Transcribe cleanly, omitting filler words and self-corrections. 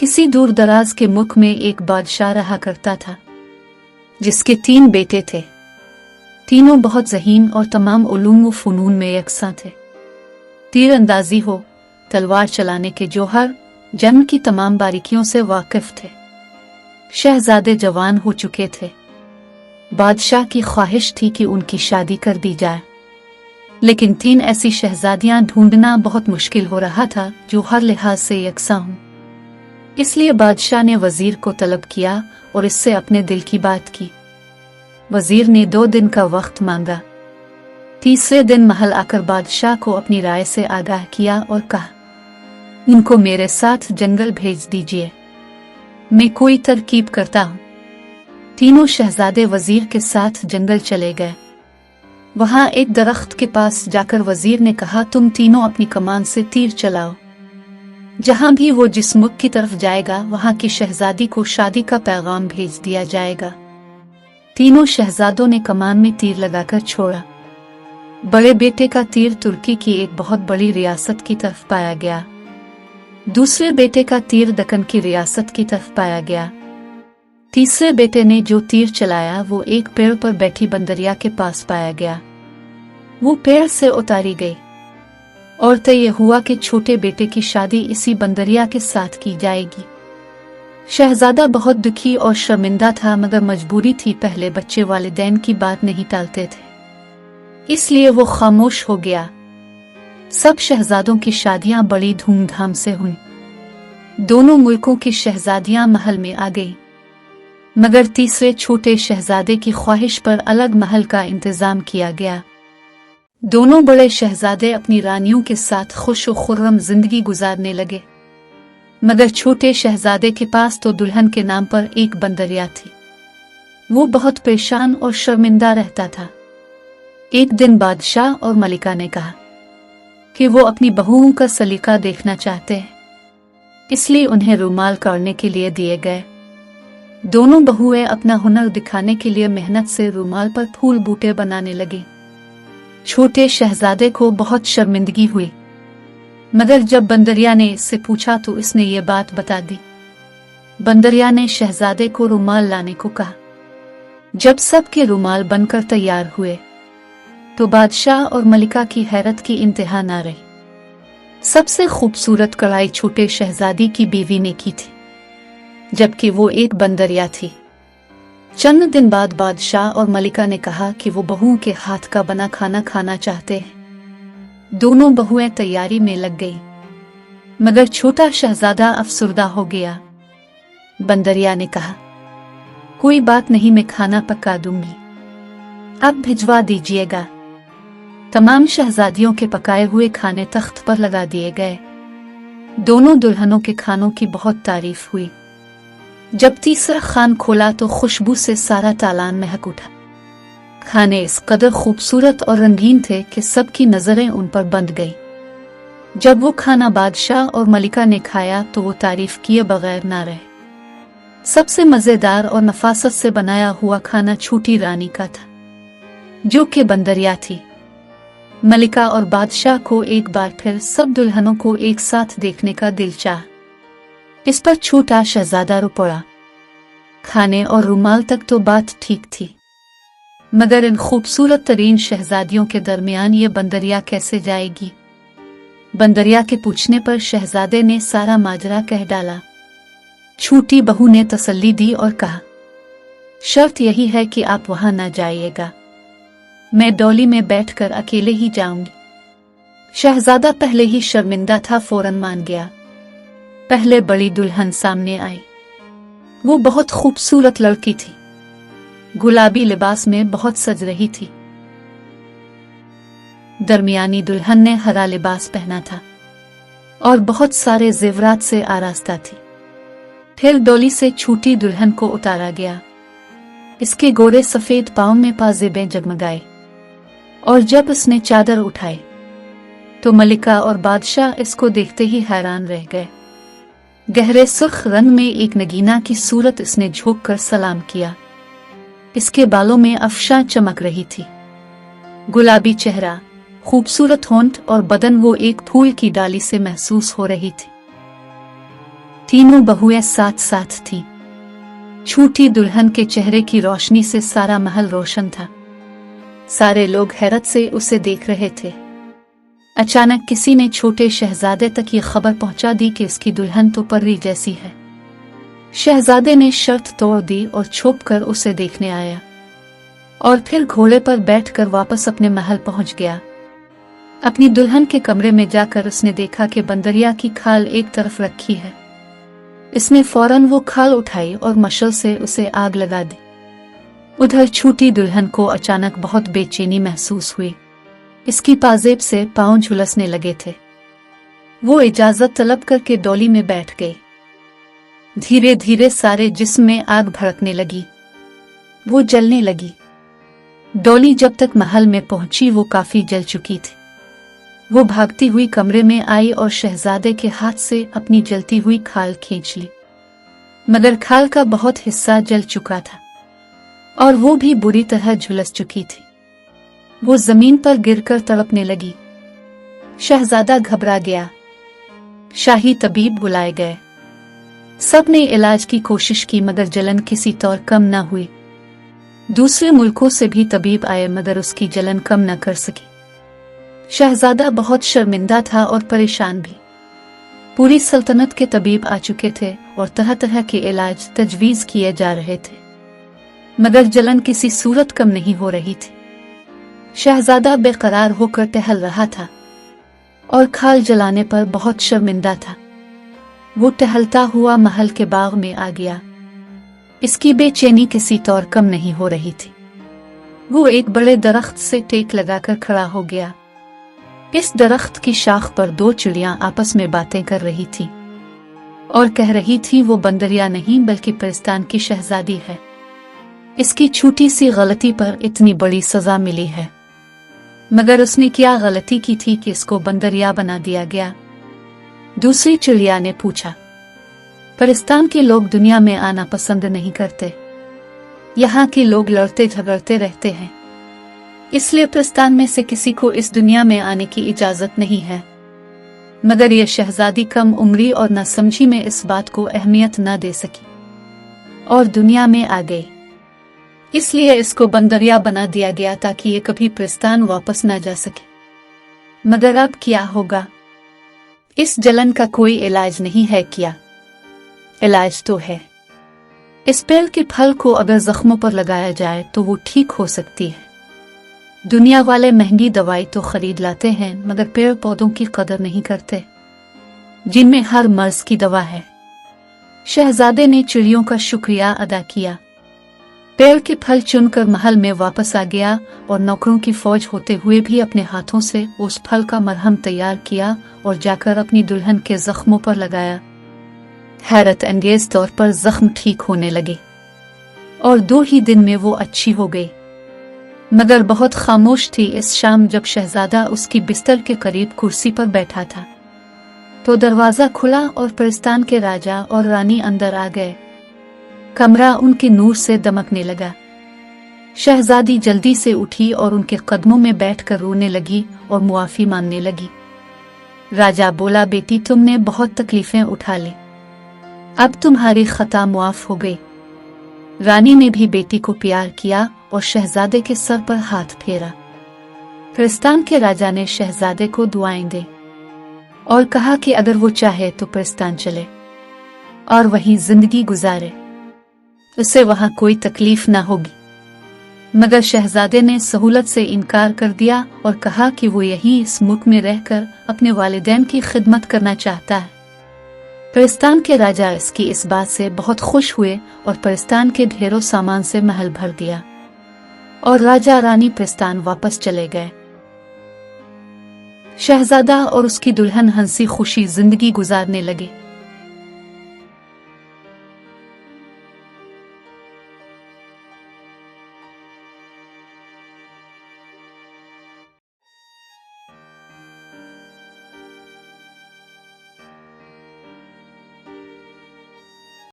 किसी दूर दराज के मुल्क में एक बादशाह रहा करता था जिसके 3 बेटे थे। तीनों बहुत ज़हीन और तमाम उलूम व फ़नून में यकसां थे। तीर अंदाजी हो, तलवार चलाने के जौहर, जंग की तमाम बारीकियों से वाकिफ थे। शहजादे जवान हो चुके थे। बादशाह की ख्वाहिश थी कि उनकी शादी कर दी जाए, लेकिन 3 ऐसी शहजादियां ढूंढना बहुत मुश्किल हो रहा था जो हर लिहाज से यकसां हों। इसलिए बादशाह ने वजीर को तलब किया और इससे अपने दिल की बात की। वजीर ने 2 दिन का वक्त मांगा। तीसरे दिन महल आकर बादशाह को अपनी राय से आगाह किया और कहा, इनको मेरे साथ जंगल भेज दीजिए, मैं कोई तरकीब करता हूँ। तीनों शहजादे वजीर के साथ जंगल चले गए। वहां एक दरख्त के पास जाकर वजीर ने कहा, तुम तीनों अपनी कमान से तीर चलाओ। जहां भी वो जिस मुल्क की तरफ जाएगा वहां की शहजादी को शादी का पैगाम भेज दिया जाएगा। तीनों शहजादों ने कमान में तीर लगाकर छोड़ा। बड़े बेटे का तीर तुर्की की एक बहुत बड़ी रियासत की तरफ पाया गया। दूसरे बेटे का तीर दक्कन की रियासत की तरफ पाया गया। तीसरे बेटे ने जो तीर चलाया वो एक पेड़ पर बैठी बंदरिया के पास पाया गया। वो पेड़ से उतारी गई और तय ये हुआ कि छोटे बेटे की शादी इसी बंदरिया के साथ की जाएगी। शहजादा बहुत दुखी और शर्मिंदा था, मगर मजबूरी थी, पहले बच्चे वालिदैन की बात नहीं टालते थे, इसलिए वो खामोश हो गया। सब शहजादों की शादियां बड़ी धूमधाम से हुई। दोनों मुल्कों की शहजादियां महल में आ गईं, मगर तीसरे छोटे शहजादे की ख्वाहिश पर अलग महल का इंतजाम किया गया। दोनों बड़े शहजादे अपनी रानियों के साथ खुश और खुर्रम जिंदगी गुजारने लगे, मगर छोटे शहजादे के पास तो दुल्हन के नाम पर एक बंदरिया थी। वो बहुत परेशान और शर्मिंदा रहता था। एक दिन बादशाह और मलिका ने कहा कि वो अपनी बहुओं का सलीका देखना चाहते हैं, इसलिए उन्हें रुमाल करने के लिए दिए गए। दोनों बहुएं अपना हुनर दिखाने के लिए मेहनत से रुमाल पर फूल बूटे बनाने लगी। छोटे शहजादे को बहुत शर्मिंदगी हुई, मगर जब बंदरिया ने इससे पूछा तो इसने ये बात बता दी। बंदरिया ने शहजादे को रुमाल लाने को कहा। जब सबके रुमाल बनकर तैयार हुए तो बादशाह और मलिका की हैरत की इंतहा ना रही। सबसे खूबसूरत कढ़ाई छोटे शहजादी की बीवी ने की थी, जबकि वो एक बंदरिया थी। चंद दिन बाद बादशाह और मलिका ने कहा कि वो बहुओं के हाथ का बना खाना खाना चाहते हैं। दोनों बहुएं तैयारी में लग गई, मगर छोटा शहजादा अफसुर्दा हो गया। बंदरिया ने कहा, कोई बात नहीं, मैं खाना पका दूंगी, अब भिजवा दीजिएगा। तमाम शहजादियों के पकाए हुए खाने तख्त पर लगा दिए गए। दोनों दुल्हनों के खानों की बहुत तारीफ हुई। जब तीसरा खान खोला तो खुशबू से सारा तालान महक उठा। खाने इस कदर खूबसूरत और रंगीन थे कि सबकी नजरें उन पर बंध गई। जब वो खाना बादशाह और मलिका ने खाया तो वो तारीफ किए बगैर ना रहे। सबसे मजेदार और नफासत से बनाया हुआ खाना छोटी रानी का था, जो कि बंदरिया थी। मलिका और बादशाह को एक बार फिर सब दुल्हनों को एक साथ देखने का दिल चाहा। इस पर छोटा शहजादा रो पड़ा। खाने और रुमाल तक तो बात ठीक थी, मगर इन खूबसूरत तरीन शहजादियों के दरमियान ये बंदरिया कैसे जाएगी? बंदरिया के पूछने पर शहजादे ने सारा माजरा कह डाला। छोटी बहू ने तसल्ली दी और कहा, शर्त यही है कि आप वहां ना जाइएगा, मैं डोली में बैठकर अकेले ही जाऊंगी। शहजादा पहले ही शर्मिंदा था, फौरन मान गया। पहले बड़ी दुल्हन सामने आई। वो बहुत खूबसूरत लड़की थी, गुलाबी लिबास में बहुत सज रही थी। दरमियानी दुल्हन ने हरा लिबास पहना था और बहुत सारे जेवरात से आरास्ता थी। फिर डोली से छोटी दुल्हन को उतारा गया। इसके गोरे सफेद पांव में पाजेबें जगमगाए, और जब उसने चादर उठाई तो मलिका और बादशाह इसको देखते ही हैरान रह गए। गहरे सुर्ख रंग में एक नगीना की सूरत इसने झुक कर सलाम किया। इसके बालों में अफशां चमक रही थी। गुलाबी चेहरा, खूबसूरत होंठ और बदन वो एक फूल की डाली से महसूस हो रही थी। तीनों बहुएं साथ साथ थीं। छोटी दुल्हन के चेहरे की रोशनी से सारा महल रोशन था। सारे लोग हैरत से उसे देख रहे थे। अचानक किसी ने छोटे शहजादे तक ये खबर पहुंचा दी कि इसकी दुल्हन तो परी जैसी है। शहजादे ने शर्त तोड़ दी और छुप कर उसे देखने आया और फिर घोड़े पर बैठकर वापस अपने महल पहुंच गया। अपनी दुल्हन के कमरे में जाकर उसने देखा कि बंदरिया की खाल एक तरफ रखी है। इसने फौरन वो खाल उठाई और मशल से उसे आग लगा दी। उधर छोटी दुल्हन को अचानक बहुत बेचैनी महसूस हुई। इसकी पाजेब से पांव झुलसने लगे थे। वो इजाजत तलब करके डोली में बैठ गई। धीरे धीरे सारे जिस्म में आग भड़कने लगी। वो जलने लगी। डोली जब तक महल में पहुंची वो काफी जल चुकी थी। वो भागती हुई कमरे में आई और शहजादे के हाथ से अपनी जलती हुई खाल खींच ली, मगर खाल का बहुत हिस्सा जल चुका था और वो भी बुरी तरह झुलस चुकी थी। वो जमीन पर गिरकर तड़पने लगी। शहजादा घबरा गया। शाही तबीब बुलाए गए। सब ने इलाज की कोशिश की मगर जलन किसी तौर कम न हुई। दूसरे मुल्कों से भी तबीब आए मगर उसकी जलन कम न कर सकी। शहजादा बहुत शर्मिंदा था और परेशान भी। पूरी सल्तनत के तबीब आ चुके थे और तरह तरह के इलाज तजवीज किए जा रहे थे, मगर जलन किसी सूरत कम नहीं हो रही थी। शहजादा बेकरार होकर टहल रहा था और खाल जलाने पर बहुत शर्मिंदा था। वो टहलता हुआ महल के बाग में आ गया। इसकी बेचैनी किसी तौर कम नहीं हो रही थी। वो एक बड़े दरख्त से टेक लगाकर खड़ा हो गया। इस दरख्त की शाख पर दो चिड़ियां आपस में बातें कर रही थी और कह रही थी वो बंदरिया नहीं बल्कि परिस्तान की शहजादी है। इसकी छोटी सी गलती पर इतनी बड़ी सजा मिली है, मगर उसने क्या गलती की थी कि इसको बंदरिया बना दिया गया? दूसरी चिड़िया ने पूछा। परिस्तान के लोग दुनिया में आना पसंद नहीं करते। यहाँ के लोग लड़ते झगड़ते रहते हैं, इसलिए परिस्तान में से किसी को इस दुनिया में आने की इजाजत नहीं है। मगर यह शहजादी कम उम्री और नासमझी में इस बात को अहमियत न दे सकी और दुनिया में आ गई। इसलिए इसको बंदरिया बना दिया गया ताकि ये कभी परिस्तान वापस न जा सके। मगर अब क्या होगा? इस जलन का कोई इलाज नहीं है क्या? इलाज तो है। इस पेड़ के फल को अगर जख्मों पर लगाया जाए तो वो ठीक हो सकती है। दुनिया वाले महंगी दवाई तो खरीद लाते हैं मगर पेड़ पौधों की कदर नहीं करते, जिनमें हर मर्ज की दवा है। शहजादे ने चिड़ियों का शुक्रिया अदा किया। पेड़ के फल चुनकर महल में वापस आ गया और नौकरों की फौज होते हुए भी अपने हाथों से उस फल का मरहम तैयार किया और जाकर अपनी दुल्हन के जख्मों पर लगाया। हैरत अंगेज तौर पर जख्म ठीक होने लगे और 2 ही दिन में वो अच्छी हो गई। मगर बहुत खामोश थी इस शाम जब शहजादा उसकी बिस्तर के करीब कुर्सी पर बैठा था तो दरवाजा खुला और परिस्तान के राजा और रानी अंदर आ गए। कमरा उनके नूर से दमकने लगा। शहजादी जल्दी से उठी और उनके कदमों में बैठकर रोने लगी और मुआफी मांगने लगी। राजा बोला, बेटी तुमने बहुत तकलीफें उठा ली, अब तुम्हारी खता मुआफ हो गई। रानी ने भी बेटी को प्यार किया और शहजादे के सर पर हाथ फेरा। परिस्तान के राजा ने शहजादे को दुआएं दी और कहा कि अगर वो चाहे तो परिस्तान चले और वहीं जिंदगी गुजारे, उसे वहां कोई तकलीफ ना होगी। मगर शहजादे ने सहूलत से इनकार कर दिया और कहा कि वो यहीं इस मुल्क में रहकर अपने वालिदैन की खिदमत करना चाहता है। परिस्तान के राजा इसकी इस बात से बहुत खुश हुए और परिस्तान के ढेरों सामान से महल भर दिया और राजा रानी परिस्तान वापस चले गए। शहजादा और उसकी दुल्हन हंसी खुशी जिंदगी गुजारने लगे।